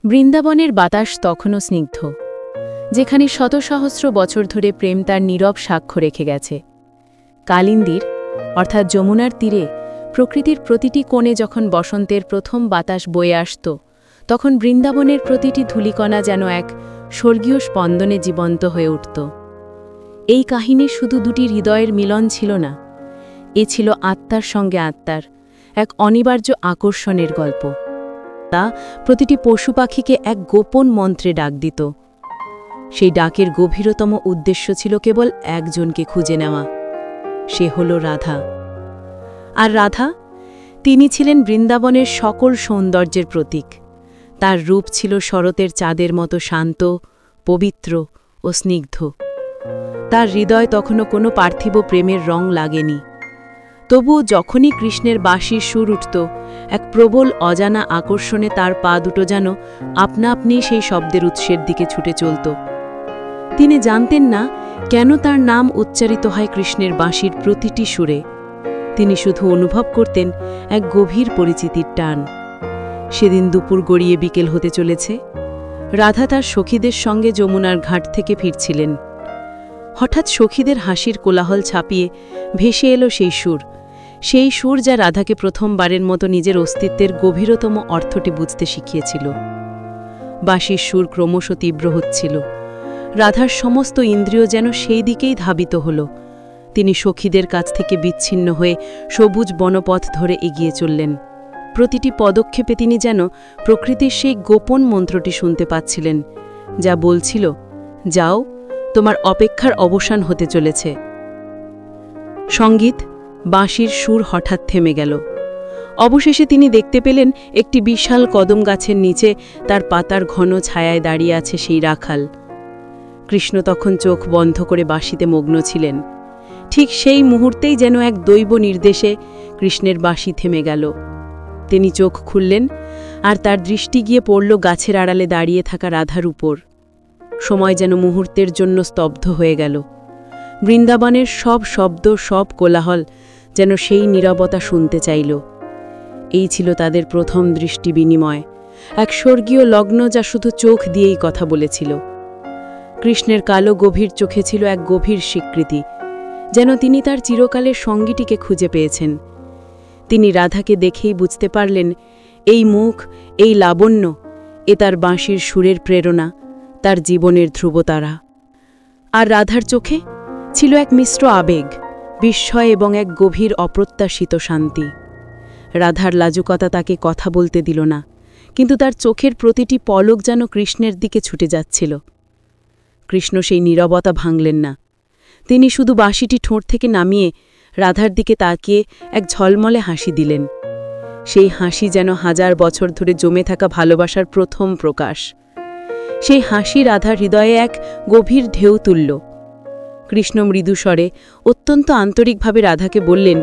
বৃন্দাবনের বাতাস তখনও স্নিগ্ধ, যেখানে শত সহস্র বছর ধরে প্রেম তার নীরব সাক্ষ্য রেখে গেছে। কালিন্দীর অর্থাৎ যমুনার তীরে প্রকৃতির প্রতিটি কোণে যখন বসন্তের প্রথম বাতাস বয়ে আসত, তখন বৃন্দাবনের প্রতিটি ধূলিকণা যেন এক স্বর্গীয় স্পন্দনে জীবন্ত হয়ে উঠত। এই কাহিনী শুধু দুটি হৃদয়ের মিলন ছিল না, এ ছিল আত্মার সঙ্গে আত্মার এক অনিবার্য আকর্ষণের গল্প। তা প্রতিটি পশু পাখিকে এক গোপন মন্ত্রে ডাক দিত। সেই ডাকের গভীরতম উদ্দেশ্য ছিল কেবল একজনকে খুঁজে নেওয়া, সে হল রাধা। আর রাধা, তিনি ছিলেন বৃন্দাবনের সকল সৌন্দর্যের প্রতীক। তার রূপ ছিল শরতের চাঁদের মতো শান্ত, পবিত্র ও স্নিগ্ধ। তার হৃদয় তখনও কোনো পার্থিব প্রেমের রং লাগেনি। তবুও যখনই কৃষ্ণের বাঁশির সুর উঠত, এক প্রবল অজানা আকর্ষণে তার পা দুটো যেন আপনা আপনি সেই শব্দের উৎসের দিকে ছুটে চলত। তিনি জানতেন না কেন তার নাম উচ্চারিত হয় কৃষ্ণের বাঁশির প্রতিটি সুরে। তিনি শুধু অনুভব করতেন এক গভীর পরিচিতির টান। সেদিন দুপুর গড়িয়ে বিকেল হতে চলেছে। রাধা তার সখীদের সঙ্গে যমুনার ঘাট থেকে ফিরছিলেন। হঠাৎ সখীদের হাসির কোলাহল ছাপিয়ে ভেসে এলো সেই সুর যা রাধাকে প্রথমবারের মতো নিজের অস্তিত্বের গভীরতম অর্থটি বুঝতে শিখিয়েছিল। বাঁশির সুর ক্রমশ তীব্র হচ্ছিল। রাধার সমস্ত ইন্দ্রিয় যেন সেই দিকেই ধাবিত হল। তিনি সখীদের কাছ থেকে বিচ্ছিন্ন হয়ে সবুজ বনপথ ধরে এগিয়ে চললেন। প্রতিটি পদক্ষেপে তিনি যেন প্রকৃতির সেই গোপন মন্ত্রটি শুনতে পাচ্ছিলেন, যা বলছিল, যাও, তোমার অপেক্ষার অবসান হতে চলেছে। সঙ্গীত, বাঁশির সুর হঠাৎ থেমে গেল। অবশেষে তিনি দেখতে পেলেন একটি বিশাল কদম গাছের নিচে তার পাতার ঘন ছায়ায় দাঁড়িয়ে আছে সেই রাখাল। কৃষ্ণ তখন চোখ বন্ধ করে বাঁশিতে মগ্ন ছিলেন। ঠিক সেই মুহূর্তেই যেন এক দৈব নির্দেশে কৃষ্ণের বাঁশি থেমে গেল। তিনি চোখ খুললেন, আর তার দৃষ্টি গিয়ে পড়ল গাছের আড়ালে দাঁড়িয়ে থাকা রাধার উপর। সময় যেন মুহূর্তের জন্য স্তব্ধ হয়ে গেল। বৃন্দাবনের সব শব্দ, সব কোলাহল যেন সেই নীরবতা শুনতে চাইল। এই ছিল তাদের প্রথম দৃষ্টি বিনিময়, এক স্বর্গীয় লগ্ন যা শুধু চোখ দিয়েই কথা বলেছিল। কৃষ্ণের কালো গভীর চোখে ছিল এক গভীর স্বীকৃতি, যেন তিনি তার চিরকালের সঙ্গীটিকে খুঁজে পেয়েছেন। তিনি রাধাকে দেখেই বুঝতে পারলেন, এই মুখ, এই লাবণ্য, এ তার বাঁশির সুরের প্রেরণা, তার জীবনের ধ্রুবতারা। আর রাধার চোখে ছিল এক মিশ্র আবেগ, বিস্ময় এবং এক গভীর অপ্রত্যাশিত শান্তি। রাধার লাজুকতা তাকে কথা বলতে দিল না, কিন্তু তার চোখের প্রতিটি পলক যেন কৃষ্ণের দিকে ছুটে যাচ্ছিল। কৃষ্ণ সেই নীরবতা ভাঙলেন না। তিনি শুধু বাঁশিটি ঠোঁট থেকে নামিয়ে রাধার দিকে তাকিয়ে এক ঝলমলে হাসি দিলেন। সেই হাসি যেন হাজার বছর ধরে জমে থাকা ভালোবাসার প্রথম প্রকাশ। সেই হাসি রাধার হৃদয়ে এক গভীর ঢেউ তুলল। কৃষ্ণ মৃদুস্বরে, অত্যন্ত আন্তরিকভাবে রাধাকে বললেন,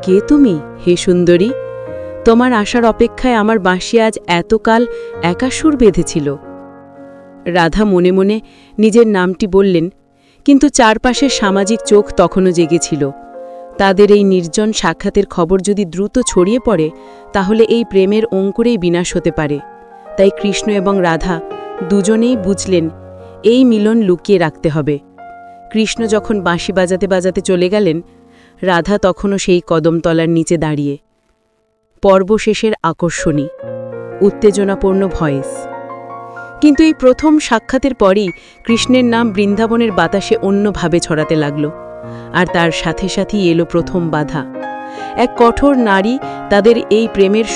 কে তুমি, হে সুন্দরী? তোমার আসার অপেক্ষায় আমার বাঁশি আজ এতকাল একা সুর বেঁধেছিল। রাধা মনে মনে নিজের নামটি বললেন, কিন্তু চারপাশের সামাজিক চোখ তখনও জেগেছিল। তাদের এই নির্জন সাক্ষাতের খবর যদি দ্রুত ছড়িয়ে পড়ে, তাহলে এই প্রেমের অঙ্কুরেই বিনাশ হতে পারে। তাই কৃষ্ণ এবং রাধা দুজনেই বুঝলেন, এই মিলন লুকিয়ে রাখতে হবে। কৃষ্ণ যখন বাঁশি বাজাতে বাজাতে চলে গেলেন, রাধা তখনও সেই কদমতলার নিচে দাঁড়িয়ে। পর্ব শেষের আকর্ষণী, উত্তেজনাপূর্ণ ভয়েস। কিন্তু এই প্রথম সাক্ষাতের পরই কৃষ্ণের নাম বৃন্দাবনের বাতাসে অন্যভাবে ছড়াতে লাগল। আর তার সাথে সাথেই এলো প্রথম বাধা। এক কঠোর নারী তাদের এই প্রেমের